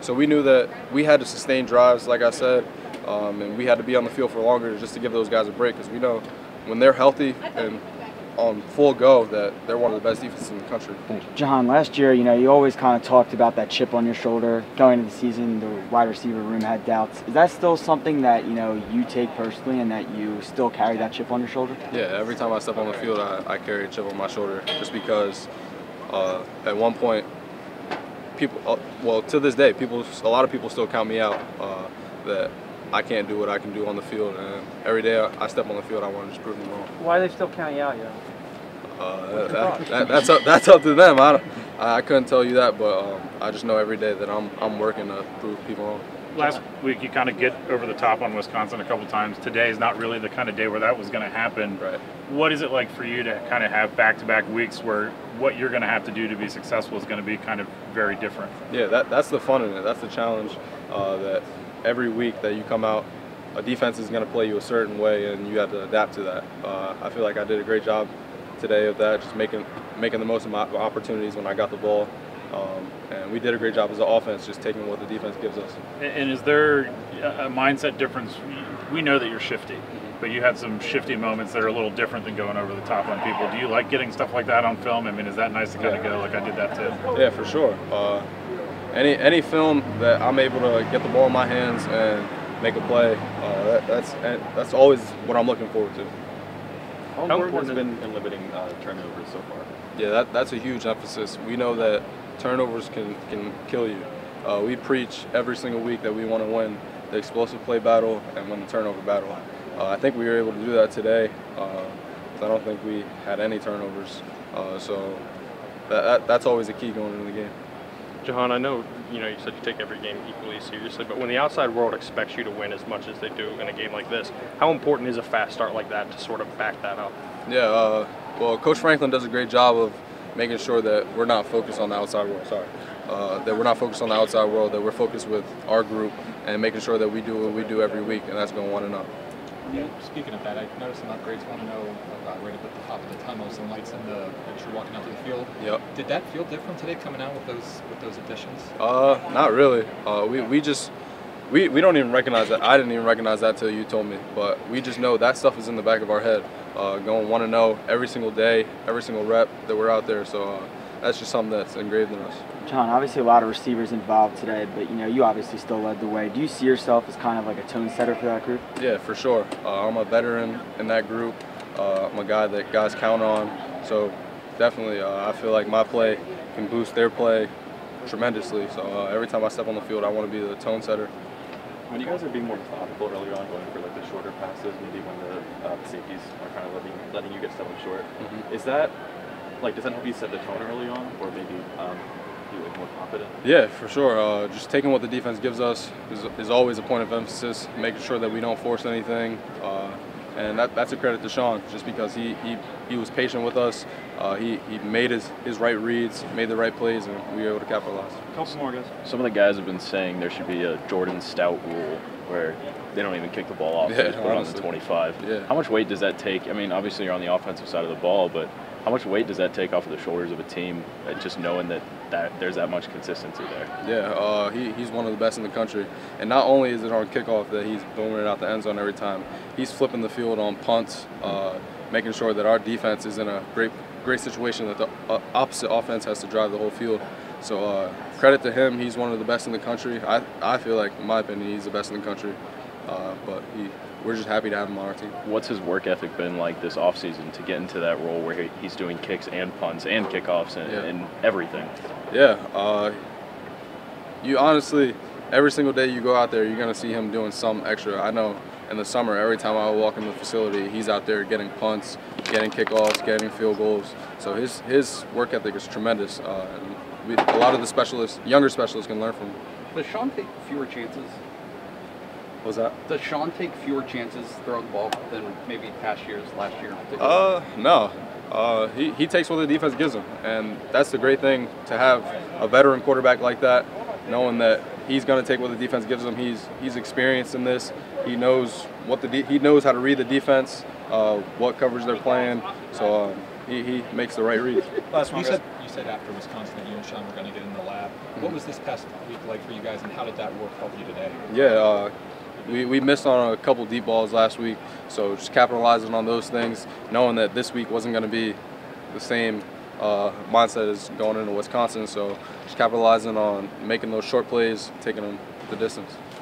So we knew that we had to sustain drives, like I said, and we had to be on the field for longer just to give those guys a break, because we know when they're healthy and on full go that they're one of the best defenses in the country. Jahan, last year, you always kind of talked about that chip on your shoulder. Going into the season, the wide receiver room had doubts. Is that still something that, you take personally and that you still carry that chip on your shoulder? Yeah, every time I step on the field, I carry a chip on my shoulder just because at one point, people, well, to this day, a lot of people still count me out that I can't do what I can do on the field, and every day I step on the field, I want to just prove them wrong. Why do they still count you out, That's up to them. I couldn't tell you that, but I just know every day that I'm working to prove people wrong. Last week you kind of get over the top on Wisconsin a couple times. Today is not really the kind of day where that was going to happen. Right. What is it like for you to kind of have back-to-back weeks where what you're going to have to do to be successful is going to be kind of very different? Yeah, that's the fun in it. That's the challenge, that every week that you come out, a defense is going to play you a certain way, and you have to adapt to that. I feel like I did a great job today of that, just making the most of my opportunities when I got the ball. And we did a great job as an offense, just taking what the defense gives us. And is there a mindset difference? We know that you're shifty, but you had some shifty moments that are a little different than going over the top on people. Do you like getting stuff like that on film? I mean, is that nice to kind of go like I did that too? Yeah, for sure. Any film that I'm able to get the ball in my hands and make a play, that's always what I'm looking forward to. How important has been in limiting turnovers so far? Yeah, that's a huge emphasis. We know that turnovers can kill you. We preach every single week that we want to win the explosive play battle and win the turnover battle. I think we were able to do that today. I don't think we had any turnovers. So that's always a key going into the game. Jahan, I know you said you take every game equally seriously, but when the outside world expects you to win as much as they do in a game like this, how important is a fast start like that to sort of back that up? Yeah, well, Coach Franklin does a great job of making sure that we're not focused on the outside world. That we're not focused on the outside world, that we're focused with our group and making sure that we do what we do every week, and that's going 1-0. Yeah, speaking of that, I noticed some upgrades. Want to know about right at the top of the tunnel, some lights in the as you're walking out to the field. Yep. Did that feel different today coming out with those additions? Not really. We don't even recognize that. I didn't even recognize that till you told me. But we just know that stuff is in the back of our head. Going 1-0 every single day, every single rep that we're out there. So that's just something that's engraved in us. John, obviously a lot of receivers involved today, but you obviously still led the way. Do you see yourself as kind of like a tone setter for that group? Yeah, for sure. I'm a veteran in that group. I'm a guy that guys count on. So definitely, I feel like my play can boost their play tremendously. So every time I step on the field, I want to be the tone setter. When you guys are being more methodical early on, going for like the shorter passes, maybe when the safeties are kind of letting you get stuff up short, is that does that help you set the tone early on, or maybe be more confident? Yeah, for sure. Just taking what the defense gives us is always a point of emphasis, making sure that we don't force anything. And that's a credit to Sean, just because he was patient with us. He made his right reads, made the right plays, and we were able to capitalize. Couple more, guys. Some of the guys have been saying there should be a Jordan Stout rule where they don't even kick the ball off, they just put it on the 25. Yeah. How much weight does that take? I mean, obviously you're on the offensive side of the ball, but how much weight does that take off of the shoulders of a team, just knowing that there's that much consistency there? Yeah, he's one of the best in the country. And not only is it on kickoff that he's booming it out the end zone every time, he's flipping the field on punts, making sure that our defense is in a great situation that the opposite offense has to drive the whole field. So credit to him, he's one of the best in the country. I feel like, in my opinion, he's the best in the country. But we're just happy to have him on our team. What's his work ethic been like this offseason to get into that role where he's doing kicks and punts and kickoffs and everything? Yeah, you honestly, every single day you go out there, you're going to see him doing some extra. I know in the summer, every time I walk in the facility, he's out there getting punts, getting kickoffs, getting field goals. So his work ethic is tremendous. And a lot of the specialists, younger specialists, can learn from him. Does Sean take fewer chances? What's that? Does Sean take fewer chances throwing the ball than maybe past years, last year? No. He takes what the defense gives him, and that's the great thing to have a veteran quarterback like that, knowing that he's going to take what the defense gives him. He's experienced in this. He knows he knows how to read the defense, what coverage they're playing. So he makes the right reads. You said said after Wisconsin that you and Sean were going to get in the lab. What was this past week like for you guys, and how did that work help you today? Yeah, we missed on a couple deep balls last week, so just capitalizing on those things, knowing that this week wasn't going to be the same mindset as going into Wisconsin, so just capitalizing on making those short plays, taking them the distance.